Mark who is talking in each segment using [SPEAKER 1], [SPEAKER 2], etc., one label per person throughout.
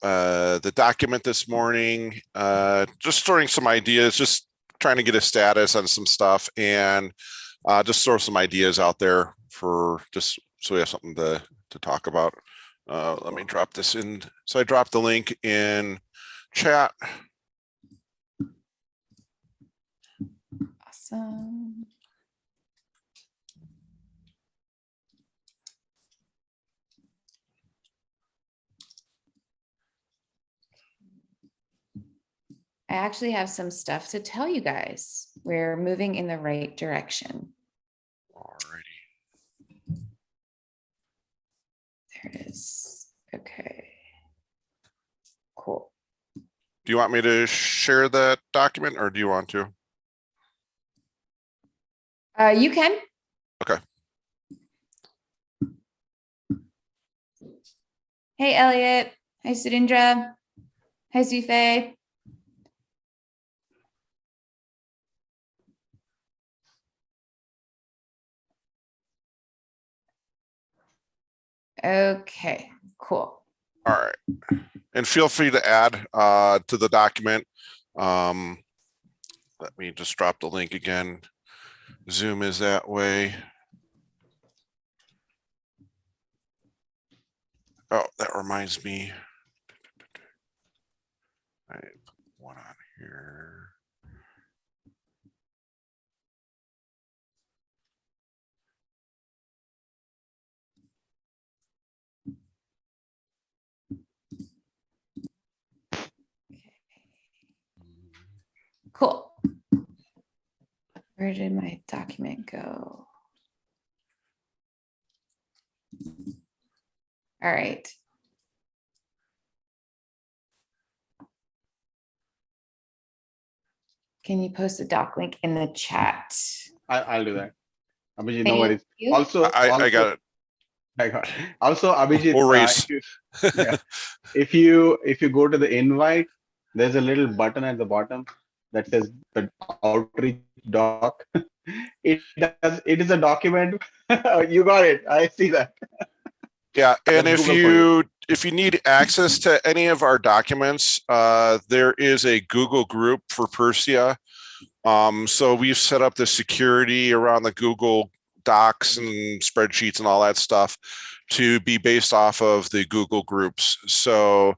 [SPEAKER 1] the document this morning, just storing some ideas, just trying to get a status on some stuff, and just throw some ideas out there for just so we have something to talk about. Let me drop this in. So I dropped the link in chat.
[SPEAKER 2] Awesome. I actually have some stuff to tell you guys. We're moving in the right direction.
[SPEAKER 1] Alrighty.
[SPEAKER 2] There it is. Okay. Cool.
[SPEAKER 1] Do you want me to share that document, or do you want to?
[SPEAKER 2] You can.
[SPEAKER 1] Okay.
[SPEAKER 2] Hey, Elliot. Hi, Sudindra. Hi, Zufei. Okay, cool.
[SPEAKER 1] All right. And feel free to add to the document. Let me just drop the link again. Zoom is that way. Oh, that reminds me. I put one on here.
[SPEAKER 2] Cool. Where did my document go? All right. Can you post a doc link in the chat?
[SPEAKER 3] I'll do that. Abhijit, no worries.
[SPEAKER 2] You?
[SPEAKER 3] Also,
[SPEAKER 1] I got it.
[SPEAKER 3] Also, Abhijit,
[SPEAKER 1] We'll race.
[SPEAKER 3] if you go to the invite, there's a little button at the bottom that says the outreach doc. It is a document. You got it. I see that.
[SPEAKER 1] Yeah, and
[SPEAKER 3] That's
[SPEAKER 1] if
[SPEAKER 3] Google
[SPEAKER 1] you need access to any of our documents, there is a Google group for Pyrsia. So we've set up the security around the Google Docs and spreadsheets and all that stuff to be based off of the Google groups. So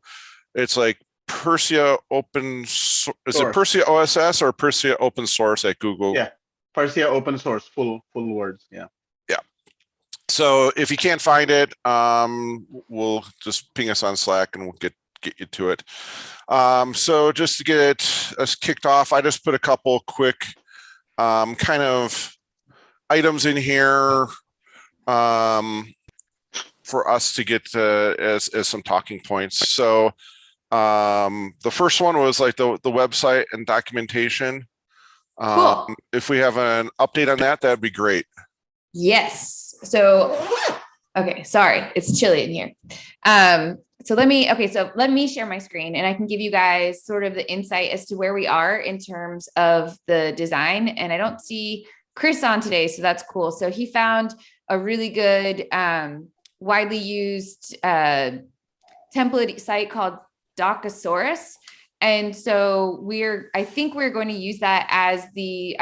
[SPEAKER 1] it's like Pyrsia open. Is it Pyrsia OSS or Pyrsia open source at Google?
[SPEAKER 3] Yeah, Pyrsia open source, full words. Yeah.
[SPEAKER 1] So if you can't find it, we'll just ping us on Slack and we'll get you to it. So just to get us kicked off, I just put a couple quick kind of items in here for us to get as some talking points. So the first one was like the website and documentation.
[SPEAKER 2] Cool.
[SPEAKER 1] If we have an update on that, that'd be great.
[SPEAKER 2] Yes. So, okay, sorry, it's chilly in here. So let me share my screen and I can give you guys sort of the insight as to where we are in terms of the design. And I don't see Chris on today, so that's cool. So he found a really good, widely used template site called Docosaurus. And so I think we're going to use that as the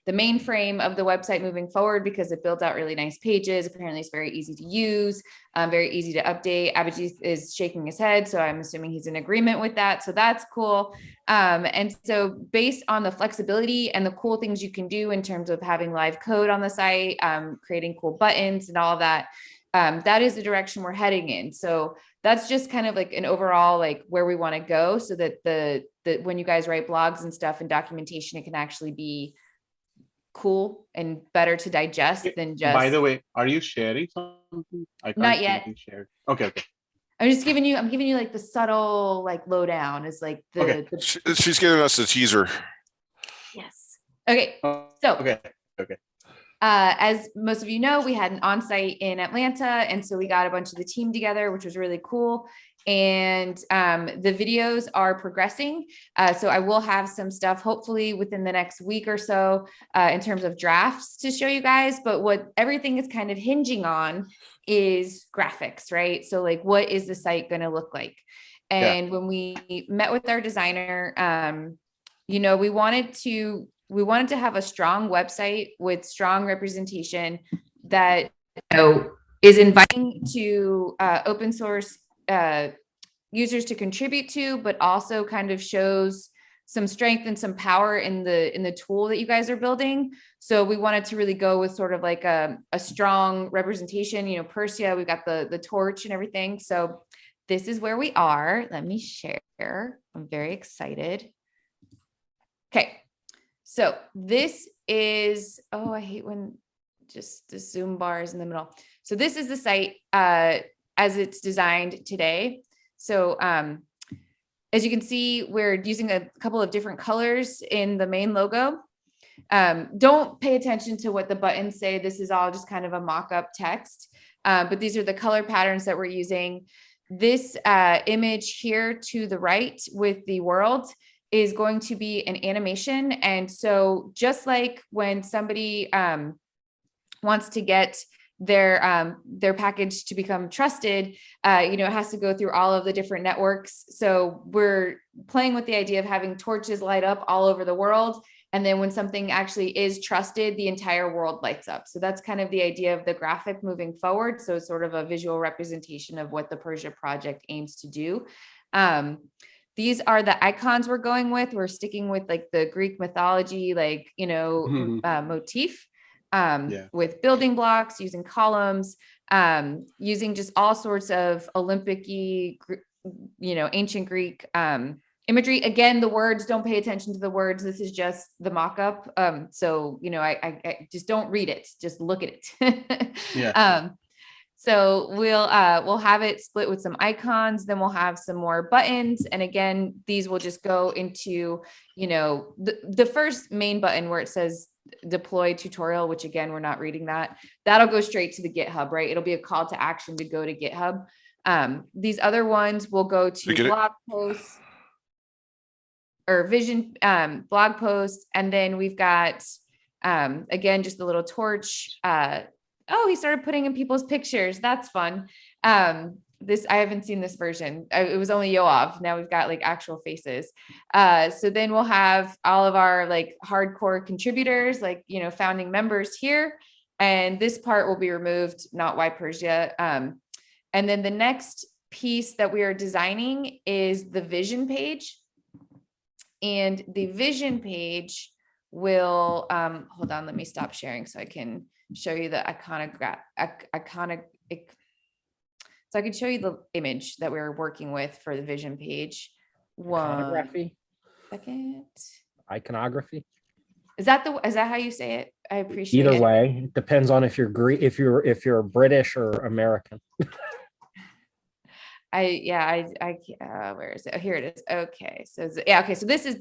[SPEAKER 2] mainframe of the website moving forward because it builds out really nice pages. Apparently it's very easy to use, very easy to update. Abhijit is shaking his head, so I'm assuming he's in agreement with that. So that's cool. And so based on the flexibility and the cool things you can do in terms of having live code on the site, creating cool buttons and all of that, that is the direction we're heading in. So that's just kind of like an overall, like where we want to go so that the when you guys write blogs and stuff and documentation, it can actually be cool and better to digest than just.
[SPEAKER 3] By the way, are you sharing something? I can't
[SPEAKER 2] Not yet.
[SPEAKER 3] Shared. Okay.
[SPEAKER 2] I'm giving you like the subtle like lowdown is like the,
[SPEAKER 1] okay. She's giving us a teaser.
[SPEAKER 2] Yes. Okay. So
[SPEAKER 3] okay.
[SPEAKER 2] As most of you know, we had an on-site in Atlanta, and so we got a bunch of the team together, which was really cool. And the videos are progressing. So I will have some stuff hopefully within the next week or so in terms of drafts to show you guys. But what everything is kind of hinging on is graphics, right? So like, what is the site going to look like? And when we met with our designer, you know, we wanted to have a strong website with strong representation that, you know, is inviting to open source users to contribute to, but also kind of shows some strength and some power in the tool that you guys are building. So we wanted to really go with sort of like a strong representation, you know, Pyrsia, we've got the torch and everything. So this is where we are. Let me share. I'm very excited. Okay. So this is, oh, I hate when just the Zoom bar is in the middle. So this is the site as it's designed today. So as you can see, we're using a couple of different colors in the main logo. Don't pay attention to what the buttons say. This is all just kind of a mock-up text, but these are the color patterns that we're using. This image here to the right with the world is going to be an animation. And so just like when somebody wants to get their package to become trusted, you know, it has to go through all of the different networks. So we're playing with the idea of having torches light up all over the world. And then when something actually is trusted, the entire world lights up. So that's kind of the idea of the graphic moving forward. So it's sort of a visual representation of what the Pyrsia project aims to do. These are the icons we're going with. We're sticking with like the Greek mythology, like, you know, motif. With building blocks, using columns, using just all sorts of Olympic-y, you know, ancient Greek imagery. Again, the words, don't pay attention to the words. This is just the mock-up. So, you know, I just don't read it, just look at it. So we'll have it split with some icons, then we'll have some more buttons. And again, these will just go into, you know, the first main button where it says deploy tutorial, which again, we're not reading that. That'll go straight to the GitHub, right? It'll be a call to action to go to GitHub. These other ones will go to blog posts or vision blog posts. And then we've got, again, just the little torch. Oh, he started putting in people's pictures. That's fun. This, I haven't seen this version. It was only Yoav. Now we've got like actual faces. So then we'll have all of our like hardcore contributors, like, you know, founding members here. And this part will be removed, not why Pyrsia. And then the next piece that we are designing is the vision page. And the vision page will, hold on, let me stop sharing so I can show you the so I can show you the image that we're working with for the vision page.
[SPEAKER 4] Iconography.
[SPEAKER 2] 1 second.
[SPEAKER 4] Iconography.
[SPEAKER 2] Is that how you say it? I appreciate it.
[SPEAKER 4] Either way, it depends on if you're if you're British or American.
[SPEAKER 2] where is it? Oh, here it is. Okay. So yeah, okay. So this is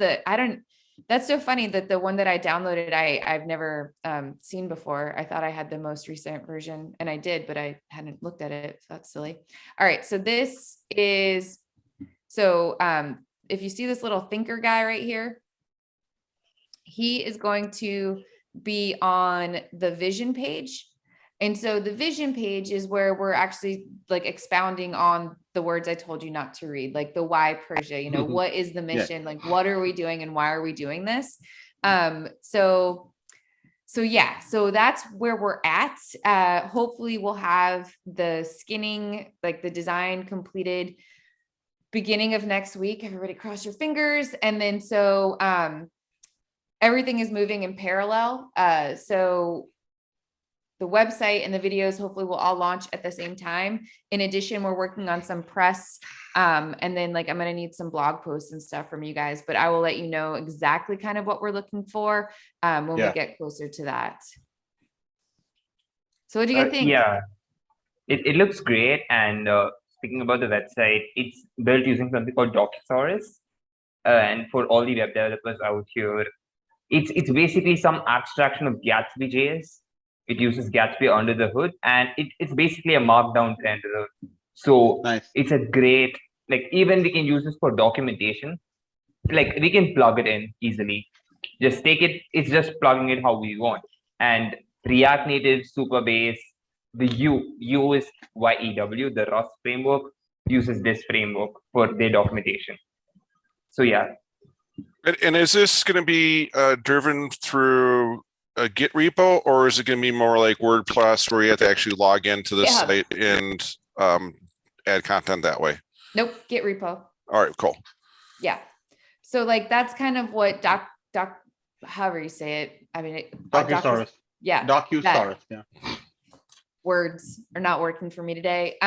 [SPEAKER 2] that's so funny that the one that I downloaded, I've never seen before. I thought I had the most recent version, and I did, but I hadn't looked at it. So that's silly. All right. So this is, if you see this little thinker guy right here, he is going to be on the vision page. And so the vision page is where we're actually like expounding on the words I told you not to read, like the why Pyrsia, you know, what is the mission? Like, what are we doing and why are we doing this? So that's where we're at. Hopefully we'll have the skinning, like the design completed beginning of next week. Everybody cross your fingers. And then, everything is moving in parallel. So the website and the videos hopefully will all launch at the same time. In addition, we're working on some press. And then like, I'm going to need some blog posts and stuff from you guys, but I will let you know exactly kind of what we're looking for when we get closer to that. So what do you guys think?
[SPEAKER 5] Yeah, it looks great. And speaking about the website, it's built using something called Docusaurus. And for all the web developers out here, it's basically some abstraction of Gatsby.js. It uses Gatsby under the hood, and it's basically a markdown renderer. So It's a great, like, even we can use this for documentation. Like, we can plug it in easily. Just take it, it's just plugging it how we want. And React Native, Supabase, the U is YEW, the Rust framework. uses this framework for their documentation. So yeah,
[SPEAKER 1] And is this going to be driven through a Git repo, or is it going to be more like WordPress where you have to actually log into the
[SPEAKER 2] GitHub.
[SPEAKER 1] site and add content that way?
[SPEAKER 2] Nope, Git repo.
[SPEAKER 1] All right, cool.
[SPEAKER 2] Yeah. So like that's kind of what however you say it. I mean,
[SPEAKER 3] Docusaurus.
[SPEAKER 2] yeah.
[SPEAKER 3] Docusaurus. Yeah.
[SPEAKER 2] Words are not working for me today.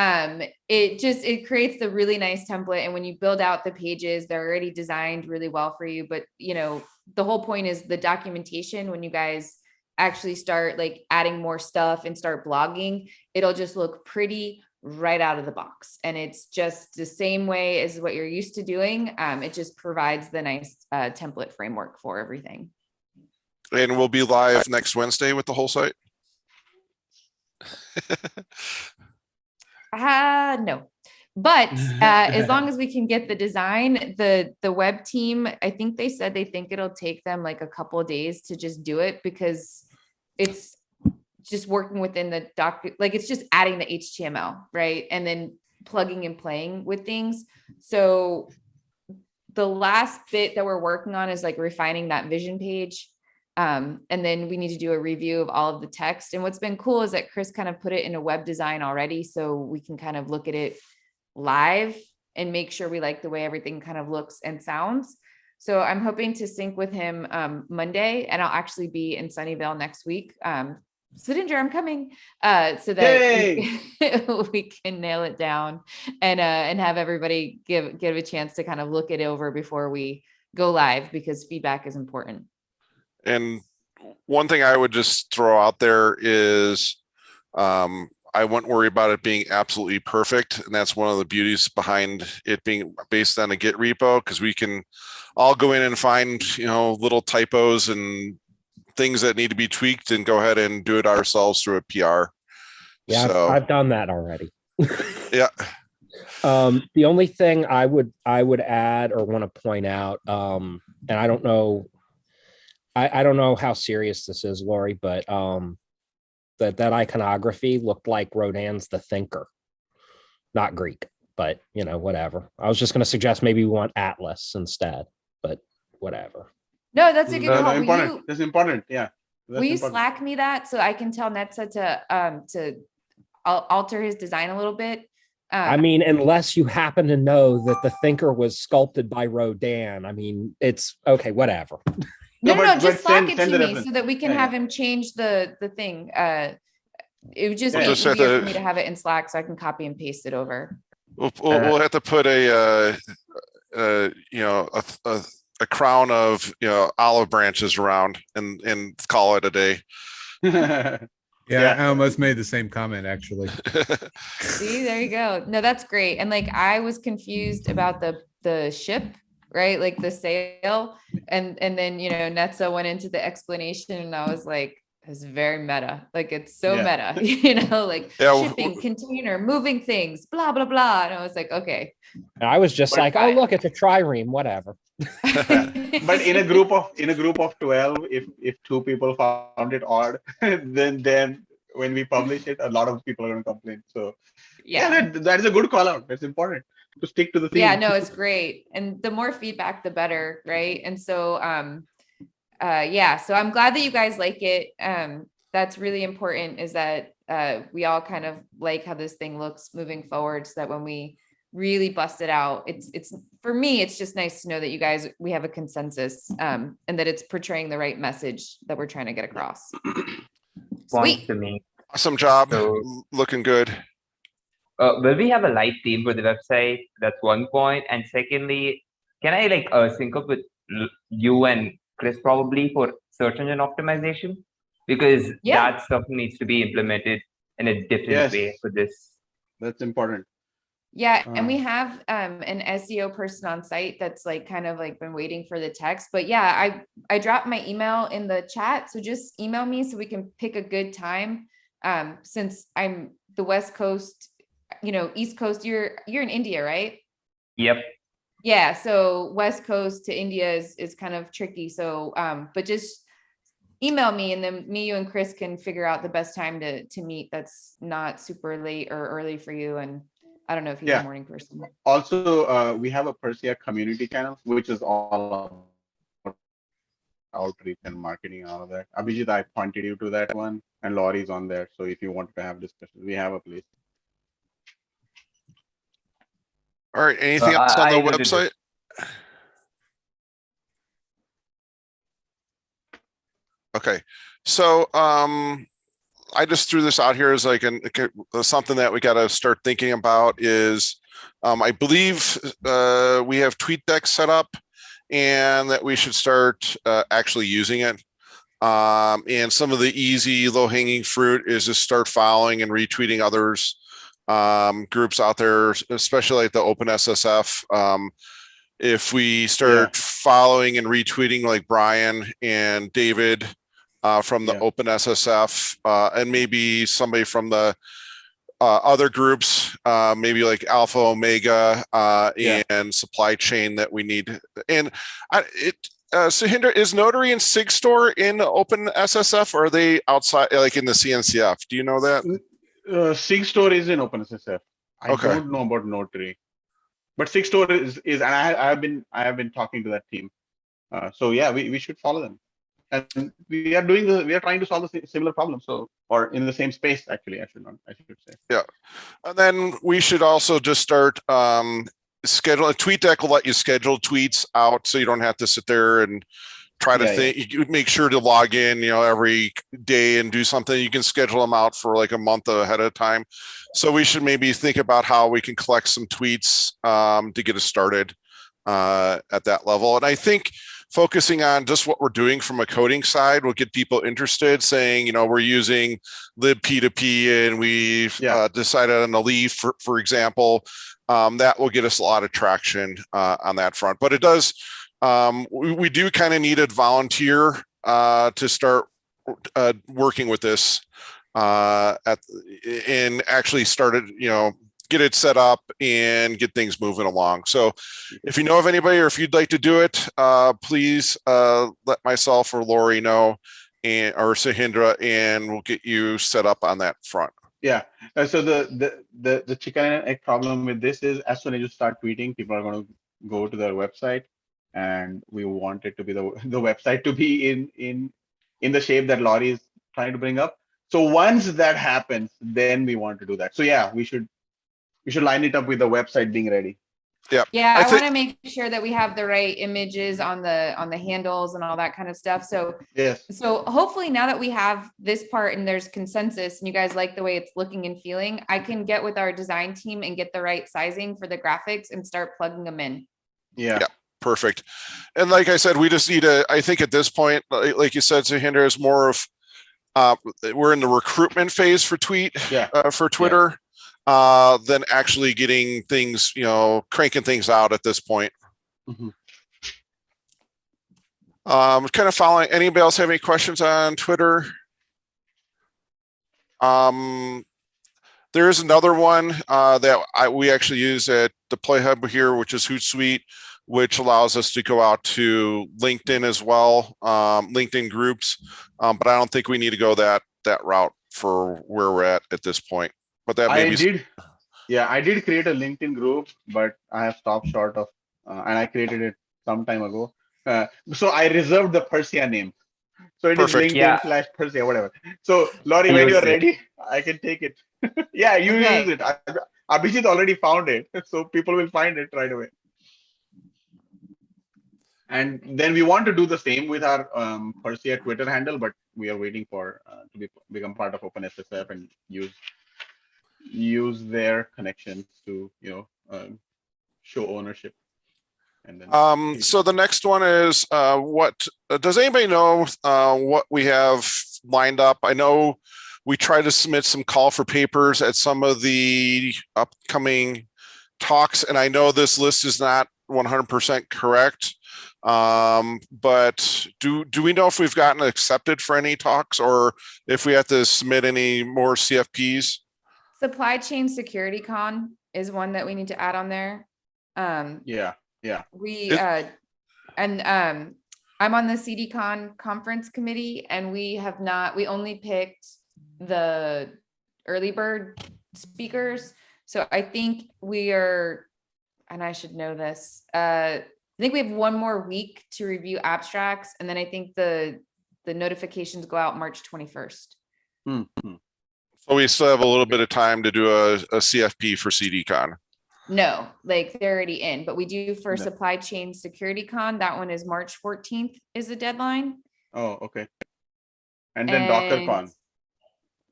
[SPEAKER 2] It creates the really nice template. And when you build out the pages, they're already designed really well for you. But you know, the whole point is the documentation. When you guys actually start like adding more stuff and start blogging, it'll just look pretty right out of the box. And it's just the same way as what you're used to doing. It just provides the nice template framework for everything.
[SPEAKER 1] And we'll be live next Wednesday with the whole site.
[SPEAKER 2] No, but as long as we can get the design, the web team, I think they said they think it'll take them like a couple of days to just do it, because it's just working within the doc, like it's just adding the HTML, right? And then plugging and playing with things. So the last bit that we're working on is like refining that vision page. And then we need to do a review of all of the text. And what's been cool is that Chris kind of put it in a web design already. So we can kind of look at it live and make sure we like the way everything kind of looks and sounds. So I'm hoping to sync with him Monday, and I'll actually be in Sunnyvale next week. Sidinger, I'm coming, so that we can nail it down and have everybody give a chance to kind of look it over before we go live, because feedback is important.
[SPEAKER 1] And one thing I would just throw out there is I wouldn't worry about it being absolutely perfect. And that's one of the beauties behind it being based on a Git repo, because we can all go in and find, you know, little typos and things that need to be tweaked and go ahead and do it ourselves through a PR.
[SPEAKER 4] Yeah,
[SPEAKER 1] So,
[SPEAKER 4] I've done that already.
[SPEAKER 1] yeah.
[SPEAKER 4] The only thing I would add or want to point out, and I don't know, I don't know how serious this is, Lori, but that iconography looked like Rodin's The Thinker, not Greek, but you know, whatever. I was just going to suggest maybe we want Atlas instead, but whatever.
[SPEAKER 2] No, that's a good call.
[SPEAKER 3] Important. That's important. Yeah.
[SPEAKER 2] Will you Slack me that so I can tell Netza to alter his design a little bit?
[SPEAKER 4] I mean, unless you happen to know that The Thinker was sculpted by Rodin, I mean, it's okay, whatever.
[SPEAKER 2] No, just Slack it to me so that we can have him change the thing. It would just be easier for me to have it in Slack so I can copy and paste it over.
[SPEAKER 1] We'll have to put a crown of, you know, olive branches around and call it a day.
[SPEAKER 6] Yeah, I almost made the same comment actually.
[SPEAKER 2] See, there you go. No, that's great. And like I was confused about the ship, right? Like the sail. And then, you know, Netza went into the explanation and I was like, it's very meta. Like it's so meta, you know, like shipping, container, moving things, blah, blah, blah. And I was like, okay.
[SPEAKER 4] And I was just like, oh, look, it's a trireme, whatever.
[SPEAKER 3] But in a group of 12, if two people found it odd, then when we publish it, a lot of people are going to complain. So that is a good call out. That's important to stick to the theme.
[SPEAKER 2] Yeah, no, it's great. And the more feedback, the better. Right. And so, so I'm glad that you guys like it. That's really important, is that we all kind of like how this thing looks moving forward, so that when we really bust it out, it's for me, it's just nice to know that you guys, we have a consensus, and that it's portraying the right message that we're trying to get across.
[SPEAKER 5] Points to me.
[SPEAKER 1] Awesome job.
[SPEAKER 5] So,
[SPEAKER 1] looking good.
[SPEAKER 5] Will we have a live theme for the website? That's one point. And secondly, can I sync up with you and Chris probably for search engine optimization? Because that stuff needs to be implemented in a different way for this.
[SPEAKER 3] That's important.
[SPEAKER 2] Yeah, and we have an SEO person on site that's like kind of like been waiting for the text. But yeah, I dropped my email in the chat, so just email me so we can pick a good time. Since I'm the West Coast, you know, East Coast, you're in India, right?
[SPEAKER 5] Yep.
[SPEAKER 2] Yeah, so West Coast to India is kind of tricky. So but just email me, and then me, you, and Chris can figure out the best time to meet that's not super late or early for you. And I don't know if he's a
[SPEAKER 3] Yeah.
[SPEAKER 2] morning person.
[SPEAKER 3] Also, we have a Pyrsia community channel, which is all about outreach and marketing and all of that. Abhijit, I pointed you to that one, and Laurie's on there. So if you want to have discussions, we have a place.
[SPEAKER 1] All right. Anything else on
[SPEAKER 5] I
[SPEAKER 1] the
[SPEAKER 5] agree with
[SPEAKER 1] website? Okay. So I just threw this out here as like something that we got to start thinking about is I believe we have TweetDeck set up and that we should start actually using it. And some of the easy low hanging fruit is just start following and retweeting others groups out there, especially like the OpenSSF. If we start following and retweeting like Brian and David from the OpenSSF and maybe somebody from the other groups, maybe like Alpha Omega and supply chain that we need. And Sahindra, is Notary and Sigstore in OpenSSF or are they outside, like in the CNCF? Do you know that?
[SPEAKER 3] Sigstore is in OpenSSF. I don't know about Notary, but Sigstore is, and I have been talking to that team. So yeah, we should follow them, and we are trying to solve the similar problem. So, or in the same space, actually, I should say.
[SPEAKER 1] Yeah, and then we should also just start scheduling. TweetDeck will let you schedule tweets out, so you don't have to sit there and try to think. You make sure to log in, every day and do something. You can schedule them out for like a month ahead of time. So we should maybe think about how we can collect some tweets to get us started at that level. And I think focusing on just what we're doing from a coding side will get people interested, saying, we're using libp2p and we've decided on the leaf, for example. That will get us a lot of traction on that front. But it does, we do kind of need a volunteer to start working with this and actually started, get it set up and get things moving along. So if you know of anybody or if you'd like to do it, please let myself or Lori know or Sahindra, and we'll get you set up on that front.
[SPEAKER 3] Yeah. So the chicken and egg problem with this is as soon as you start tweeting, people are going to go to their website, and we want it to be the website to be in the shape that Laurie is trying to bring up. So once that happens, then we want to do that. So yeah, we should line it up with the website being ready.
[SPEAKER 2] Yeah, I want to make sure that we have the right images on the handles and all that kind of stuff. So so hopefully now that we have this part and there's consensus and you guys like the way it's looking and feeling, I can get with our design team and get the right sizing for the graphics and start plugging them in.
[SPEAKER 3] Yeah.
[SPEAKER 1] Perfect. And like I said, we just need to, I think at this point, like you said, Sahindra, is more of we're in the recruitment phase for for Twitter. Than actually getting things, cranking things out at this point. Kind of following. Anybody else have any questions on Twitter? There is another one that we actually use at Deploy Hub here, which is Hootsuite, which allows us to go out to LinkedIn as well, LinkedIn groups. But I don't think we need to go that route for where we're at this point. But that
[SPEAKER 3] I did create a LinkedIn group, but I have stopped short of, and I created it some time ago. So I reserved the Pyrsia name. So it is LinkedIn / Pyrsia, whatever. So Laurie, when you're ready, I can take it. Yeah, you use it. Abhijit already found it, so people will find it right away. And then we want to do the same with our Pyrsia Twitter handle, but we are waiting for to become part of OpenSSF and use their connections to show ownership. And then
[SPEAKER 1] so the next one is what does anybody know what we have lined up? I know we try to submit some call for papers at some of the upcoming talks, and I know this list is not 100% correct, but do we know if we've gotten accepted for any talks or if we have to submit any more CFPs?
[SPEAKER 2] Supply Chain Security Con is one that we need to add on there. We I'm on the CDCon conference committee, and we only picked the early bird speakers. So I think we are, and I should know this, I think we have one more week to review abstracts, and then I think the notifications go out March 21st.
[SPEAKER 1] So we still have a little bit of time to do a CFP for CDCon.
[SPEAKER 2] No, like they're already in, but we do for
[SPEAKER 3] No.
[SPEAKER 2] supply chain security con. That one is March 14th is the deadline.
[SPEAKER 3] Oh, okay. And then DockerCon.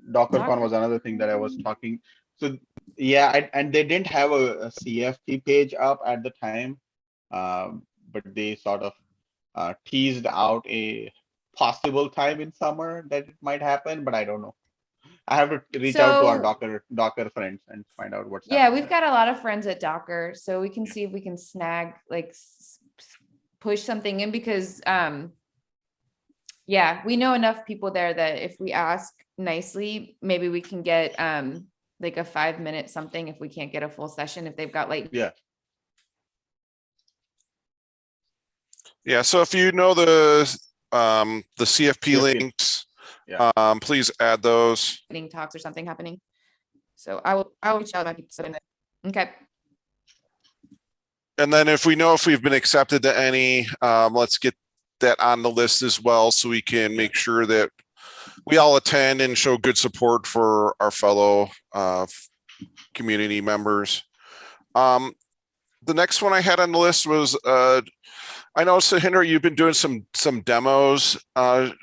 [SPEAKER 3] DockerCon was another thing that I was talking. So yeah, and they didn't have a CFP page up at the time, but they sort of teased out a possible time in summer that it might happen, but I don't know. I have to reach out to our Docker friends and find out what's
[SPEAKER 2] Yeah,
[SPEAKER 3] happening.
[SPEAKER 2] we've got a lot of friends at Docker, so we can see if we can snag, like push something in because, yeah, we know enough people there that if we ask nicely, maybe we can get, like a 5-minute something if we can't get a full session, if they've got like.
[SPEAKER 3] Yeah.
[SPEAKER 1] Yeah, so if you know the CFP
[SPEAKER 3] CFP.
[SPEAKER 1] links,
[SPEAKER 3] Yeah.
[SPEAKER 1] please add those.
[SPEAKER 2] Meeting talks or something happening. So I'll reach out about people. Okay.
[SPEAKER 1] And then if we know if we've been accepted to any, let's get that on the list as well, so we can make sure that we all attend and show good support for our fellow community members. The next one I had on the list was, I know, Sahindra, you've been doing some demos. Are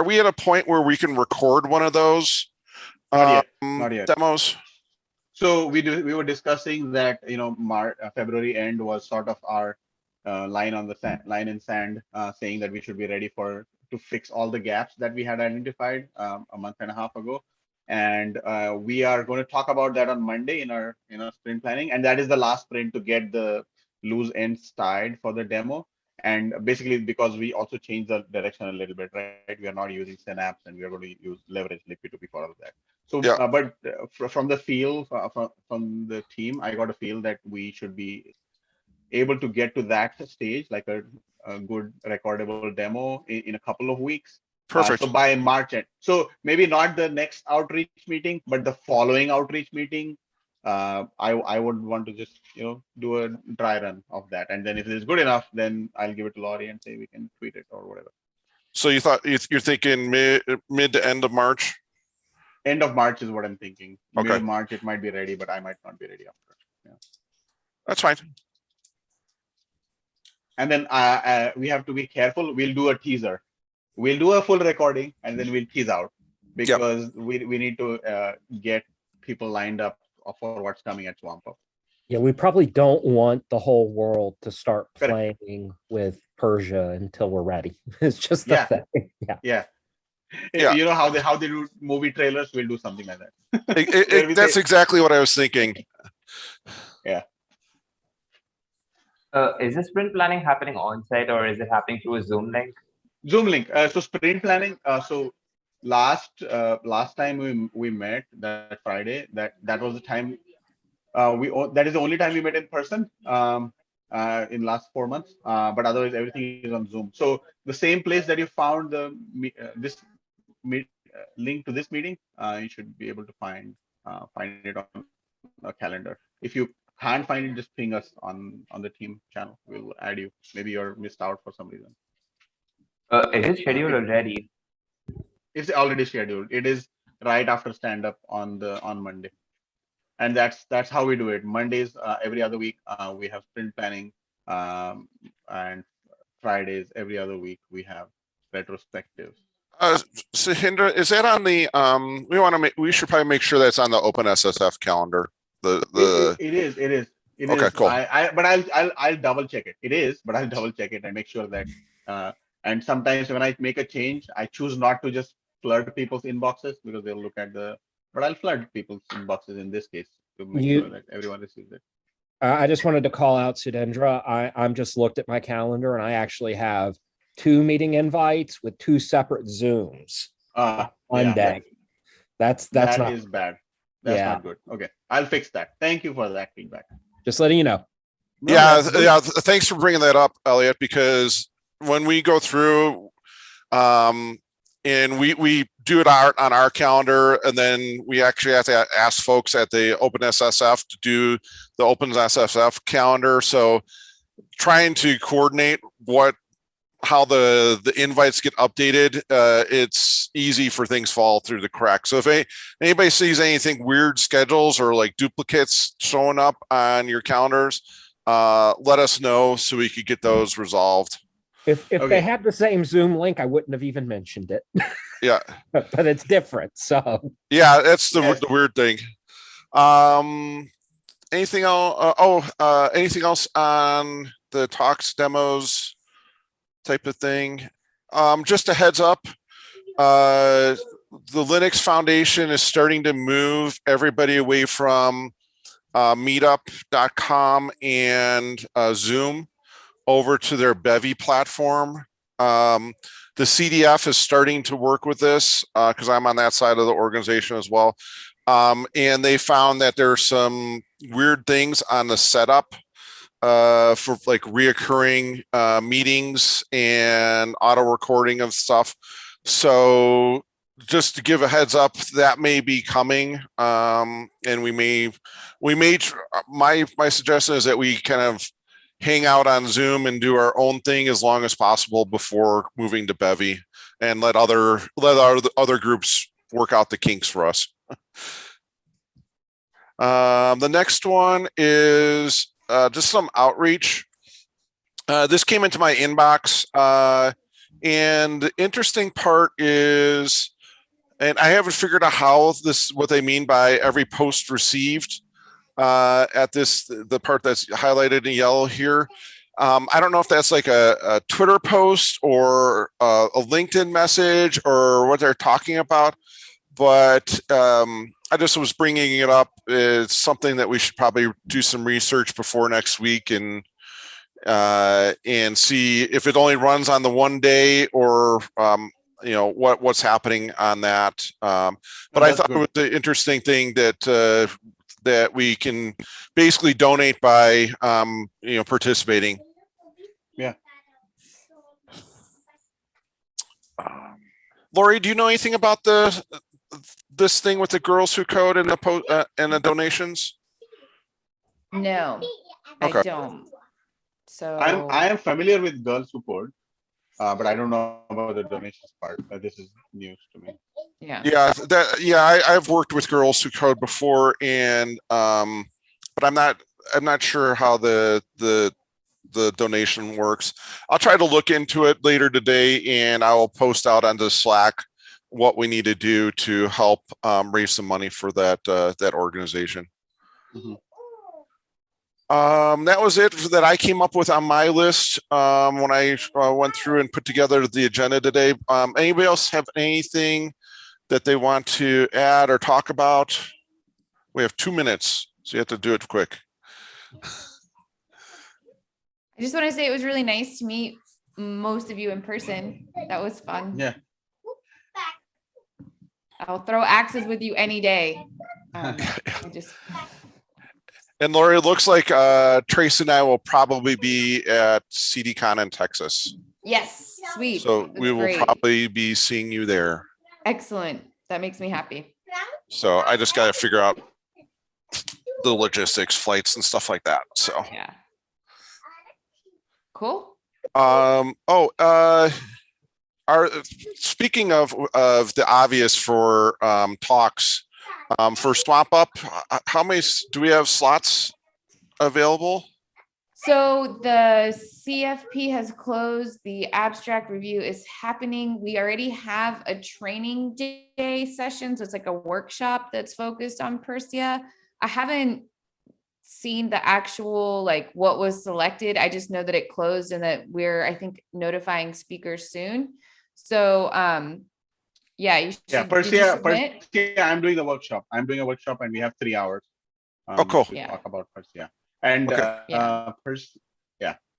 [SPEAKER 1] we at a point where we can record one of those
[SPEAKER 3] Not yet.
[SPEAKER 1] demos?
[SPEAKER 3] So we were discussing that, February end was sort of our line in sand, saying that we should be ready to fix all the gaps that we had identified a month and a half ago. And we are going to talk about that on Monday in our sprint planning. And that is the last sprint to get the loose ends tied for the demo. And basically, because we also changed the direction a little bit, right? We are not using Synapse, and we are going to leverage Liquid2P for all of that. So,
[SPEAKER 1] Yeah.
[SPEAKER 3] But from the feel from the team, I got a feel that we should be able to get to that stage, like a good recordable demo in a couple of weeks.
[SPEAKER 1] Perfect.
[SPEAKER 3] So by March end. So maybe not the next outreach meeting, but the following outreach meeting, I would want to just do a dry run of that, and then if it is good enough, then I'll give it to Laurie and say we can tweet it or whatever.
[SPEAKER 1] So you're thinking mid to end of March?
[SPEAKER 3] End of March is what I'm thinking.
[SPEAKER 1] Okay.
[SPEAKER 3] Mid of March it might be ready, but I might not be ready after. Yeah.
[SPEAKER 1] That's fine.
[SPEAKER 3] And then we have to be careful. We'll do a teaser. We'll do a full recording, and then we'll tease out because we need to get people lined up for what's coming at Swamp Up.
[SPEAKER 4] Yeah, we probably don't want the whole world to start
[SPEAKER 3] Correct.
[SPEAKER 4] playing with Persia until we're ready. It's just the thing. Yeah.
[SPEAKER 1] Yeah.
[SPEAKER 3] You know how they do movie trailers? We'll do something like that.
[SPEAKER 1] That's exactly what I was thinking.
[SPEAKER 3] Yeah.
[SPEAKER 5] Is the sprint planning happening on site or is it happening through a Zoom link?
[SPEAKER 3] Zoom link. So sprint planning. So last time we met that Friday, that was the time that is the only time we met in person in last 4 months. But otherwise everything is on Zoom. So the same place that you found the link to this meeting, you should be able to find it on a calendar. If you can't find it, just ping us on the team channel. We'll add you. Maybe you're missed out for some reason.
[SPEAKER 5] Is it scheduled already?
[SPEAKER 3] It's already scheduled. It is right after stand up on Monday, and that's how we do it. Mondays every other week we have sprint planning, and Fridays every other week we have retrospectives.
[SPEAKER 1] Sahindra, is that on the we should probably make sure that's on the OpenSSF calendar.
[SPEAKER 3] It is.
[SPEAKER 1] Okay, cool.
[SPEAKER 3] But I'll double check it. It is, but I'll double check it and make sure that. And sometimes when I make a change, I choose not to just flood people's inboxes because they'll look at but I'll flood people's inboxes in this case to make sure that everyone receives it.
[SPEAKER 4] I just wanted to call out Sudendra. I'm just looked at my calendar and I actually have 2 meeting invites with 2 separate Zooms one day. That
[SPEAKER 3] is bad. That's not good. Okay, I'll fix that. Thank you for that feedback.
[SPEAKER 4] Just letting you know.
[SPEAKER 1] Yeah. Thanks for bringing that up, Elliot, because when we go through, and we do it on our calendar, and then we actually have to ask folks at the OpenSSF to do the OpenSSF calendar. So trying to coordinate how the invites get updated, it's easy for things fall through the cracks. So if anybody sees anything weird schedules or like duplicates showing up on your calendars, let us know so we could get those resolved.
[SPEAKER 4] If
[SPEAKER 3] Okay.
[SPEAKER 4] they had the same Zoom link, I wouldn't have even mentioned it.
[SPEAKER 1] Yeah.
[SPEAKER 4] But it's different. So
[SPEAKER 1] Yeah, that's the
[SPEAKER 3] Yes.
[SPEAKER 1] the weird thing. Anything else? Anything else on the talks, demos type of thing? Just a heads up. The Linux Foundation is starting to move everybody away from meetup.com and Zoom over to their Bevy platform. The CDF is starting to work with this because I'm on that side of the organization as well. And they found that there's some weird things on the setup for like reoccurring meetings and auto recording of stuff. So just to give a heads up, that may be coming. And my suggestion is that we kind of hang out on Zoom and do our own thing as long as possible before moving to Bevy, and let other groups work out the kinks for us. The next one is just some outreach. This came into my inbox, and the interesting part is, and I haven't figured out what they mean by every post received. At the part that's highlighted in yellow here. I don't know if that's like a Twitter post or a LinkedIn message or what they're talking about, but I just was bringing it up. It's something that we should probably do some research before next week and see if it only runs on the one day or what's happening on that. But I thought it was an interesting thing that we can basically donate by participating.
[SPEAKER 3] Yeah.
[SPEAKER 1] Lori, do you know anything about this thing with the Girls Who Code and the donations?
[SPEAKER 2] No,
[SPEAKER 1] Okay.
[SPEAKER 2] I don't. So
[SPEAKER 3] I am familiar with Girls Who Code, but I don't know about the donations part. This is news to me.
[SPEAKER 2] yeah.
[SPEAKER 1] I've worked with Girls Who Code before, and but I'm not sure how the donation works. I'll try to look into it later today, and I will post out onto Slack what we need to do to help raise some money for that organization.
[SPEAKER 3] Mhm.
[SPEAKER 1] That was it that I came up with on my list when I went through and put together the agenda today. Anybody else have anything that they want to add or talk about? We have 2 minutes, so you have to do it quick.
[SPEAKER 2] I just want to say it was really nice to meet most of you in person. That was fun.
[SPEAKER 3] Yeah.
[SPEAKER 2] I'll throw axes with you any day.
[SPEAKER 1] And Lori, it looks like Trace and I will probably be at CDCon in Texas.
[SPEAKER 2] Yes, sweet.
[SPEAKER 1] So
[SPEAKER 2] That's
[SPEAKER 1] we will
[SPEAKER 2] great.
[SPEAKER 1] probably be seeing you there.
[SPEAKER 2] Excellent. That makes me happy.
[SPEAKER 1] So I just got to figure out the logistics, flights and stuff like that. So
[SPEAKER 2] Yeah. Cool.
[SPEAKER 1] Speaking of the obvious for talks, for Swamp Up, how many do we have slots available?
[SPEAKER 2] So the CFP has closed. The abstract review is happening. We already have a training day session. So it's like a workshop that's focused on Pyrsia. I haven't seen the actual, like what was selected. I just know that it closed and that we're, I think, notifying speakers soon. So yeah, you should.
[SPEAKER 3] Yeah, Pyrsia, I'm doing the workshop. I'm doing a workshop and we have 3 hours.
[SPEAKER 1] Oh, cool.
[SPEAKER 3] To talk about Pyrsia. And
[SPEAKER 1] Okay.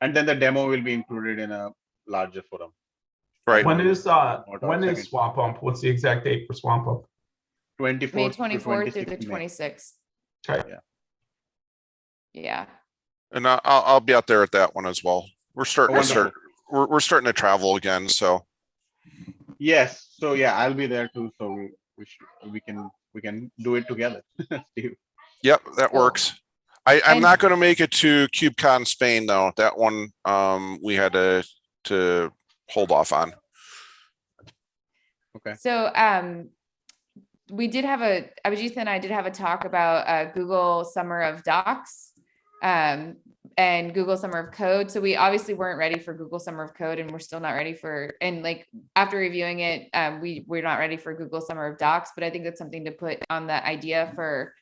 [SPEAKER 3] and then the demo will be included in a larger forum.
[SPEAKER 1] Right.
[SPEAKER 7] When is Swamp Up? What's the exact date for Swamp Up?
[SPEAKER 3] 24th
[SPEAKER 2] May
[SPEAKER 3] to
[SPEAKER 2] 24th through
[SPEAKER 3] 26th
[SPEAKER 2] the
[SPEAKER 3] May.
[SPEAKER 2] 26th.
[SPEAKER 7] Okay.
[SPEAKER 2] Yeah.
[SPEAKER 1] And I'll be out there at that one as well. We're starting
[SPEAKER 3] Wonderful.
[SPEAKER 1] we're starting to travel again. So
[SPEAKER 3] Yes. So yeah, I'll be there too. So we can do it together. Steve.
[SPEAKER 1] Yep, that
[SPEAKER 2] Cool.
[SPEAKER 1] works. I'm
[SPEAKER 2] And-
[SPEAKER 1] not going to make it to KubeCon Spain though. That one we had to hold off on.
[SPEAKER 3] Okay.
[SPEAKER 2] So we did have Abhijit and I did have a talk about Google Summer of Docs and Google Summer of Code. So we obviously weren't ready for Google Summer of Code, and we're still not ready for, and like after reviewing it, we're not ready for Google Summer of Docs, but I think that's something to put on the idea for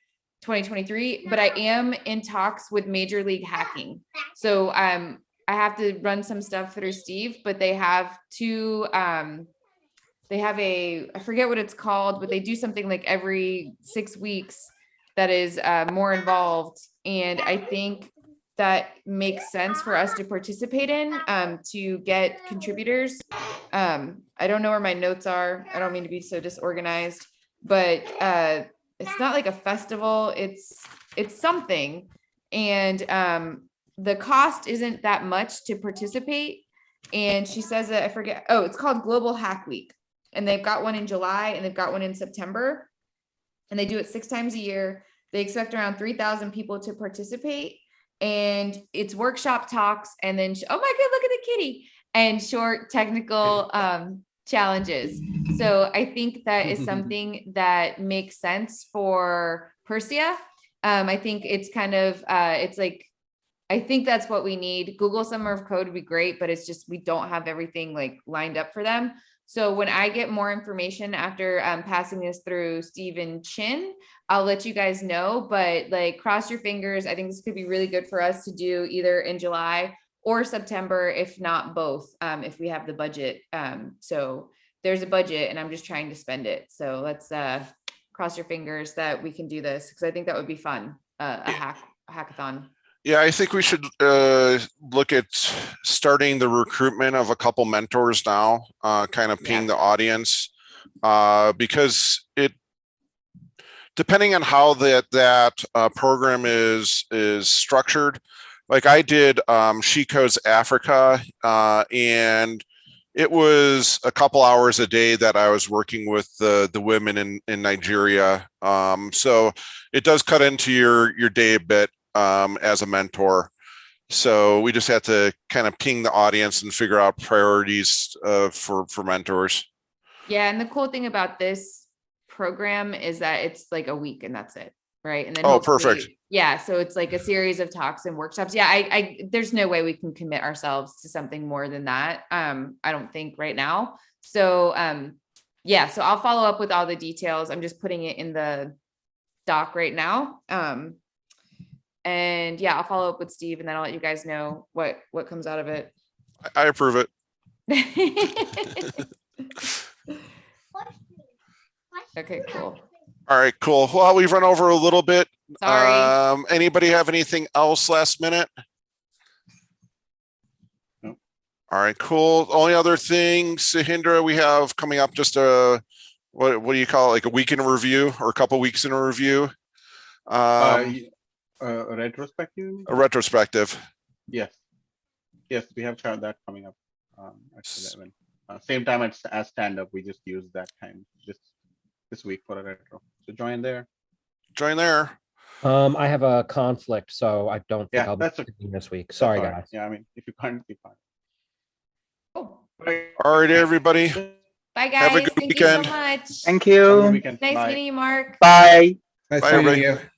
[SPEAKER 2] 2023. But I am in talks with Major League Hacking. So I have to run some stuff through Steve, but they have two they have I forget what it's called, but they do something like every 6 weeks that is more involved. And I think that makes sense for us to participate in to get contributors. I don't know where my notes are. I don't mean to be so disorganized, but it's not like a festival. It's something. And the cost isn't that much to participate. And she says that, I forget, oh, it's called Global Hack Week. And they've got one in July and they've got one in September. And they do it 6 times a year. They expect around 3,000 people to participate. And it's workshop talks and then, oh my God, look at the kitty, and short technical challenges. So I think that is something that makes sense for Pyrsia. I think it's kind of, it's like, I think that's what we need. Google Summer of Code would be great, but it's just, we don't have everything like lined up for them. So when I get more information after passing this through Steve and Chin, I'll let you guys know, but like cross your fingers. I think this could be really good for us to do either in July or September, if not both, if we have the budget. So there's a budget and I'm just trying to spend it. So let's cross your fingers that we can do this, because I think that would be fun, a hackathon.
[SPEAKER 1] Yeah, I think we should look at starting the recruitment of a couple mentors now, kind of ping the audience, because depending on how that program is structured. Like I did She Codes Africa, and it was a couple hours a day that I was working with the women in Nigeria. So it does cut into your day a bit as a mentor. So we just have to kind of ping the audience and figure out priorities for mentors.
[SPEAKER 2] Yeah, and the cool thing about this program is that it's like a week and that's it, right? And then
[SPEAKER 1] Oh,
[SPEAKER 2] hopefully-
[SPEAKER 1] perfect.
[SPEAKER 2] Yeah, so it's like a series of talks and workshops. Yeah, I there's no way we can commit ourselves to something more than that. I don't think right now. So yeah, so I'll follow up with all the details. I'm just putting it in the doc right now. And yeah, I'll follow up with Steve and then I'll let you guys know what comes out of it.
[SPEAKER 1] I approve it.
[SPEAKER 2] Okay, cool.
[SPEAKER 1] All right, cool. Well, we've run over a little bit.
[SPEAKER 2] Sorry.
[SPEAKER 1] Anybody have anything else last minute?
[SPEAKER 3] No.
[SPEAKER 1] All right, cool. Only other thing, Sahindra, we have coming up just what do you call it? Like a week in a review or a couple weeks in a review?
[SPEAKER 3] Retrospective? you mean?
[SPEAKER 1] A retrospective.
[SPEAKER 3] Yes. Yes, we have that coming up at 11. Same time as stand up. We just use that time this week for a retro. So join there.
[SPEAKER 1] Join there.
[SPEAKER 4] I have a conflict, so I don't think
[SPEAKER 3] Yeah,
[SPEAKER 4] I'll be
[SPEAKER 3] that's okay.
[SPEAKER 4] speaking this week.
[SPEAKER 3] That's
[SPEAKER 4] Sorry,
[SPEAKER 3] all right.
[SPEAKER 4] guys.
[SPEAKER 3] Yeah, I mean, if you can't, be fine.
[SPEAKER 2] Cool.
[SPEAKER 1] All right, everybody.
[SPEAKER 2] Bye
[SPEAKER 1] Have a
[SPEAKER 2] guys.
[SPEAKER 1] good
[SPEAKER 2] Thank
[SPEAKER 1] weekend.
[SPEAKER 2] you so much.
[SPEAKER 8] Thank
[SPEAKER 3] Have a good
[SPEAKER 8] you.
[SPEAKER 3] weekend.
[SPEAKER 2] Nice
[SPEAKER 3] Bye.
[SPEAKER 2] meeting you, Mark.
[SPEAKER 8] Bye.
[SPEAKER 6] Nice
[SPEAKER 1] Bye,
[SPEAKER 6] meeting
[SPEAKER 1] everybody.
[SPEAKER 6] you.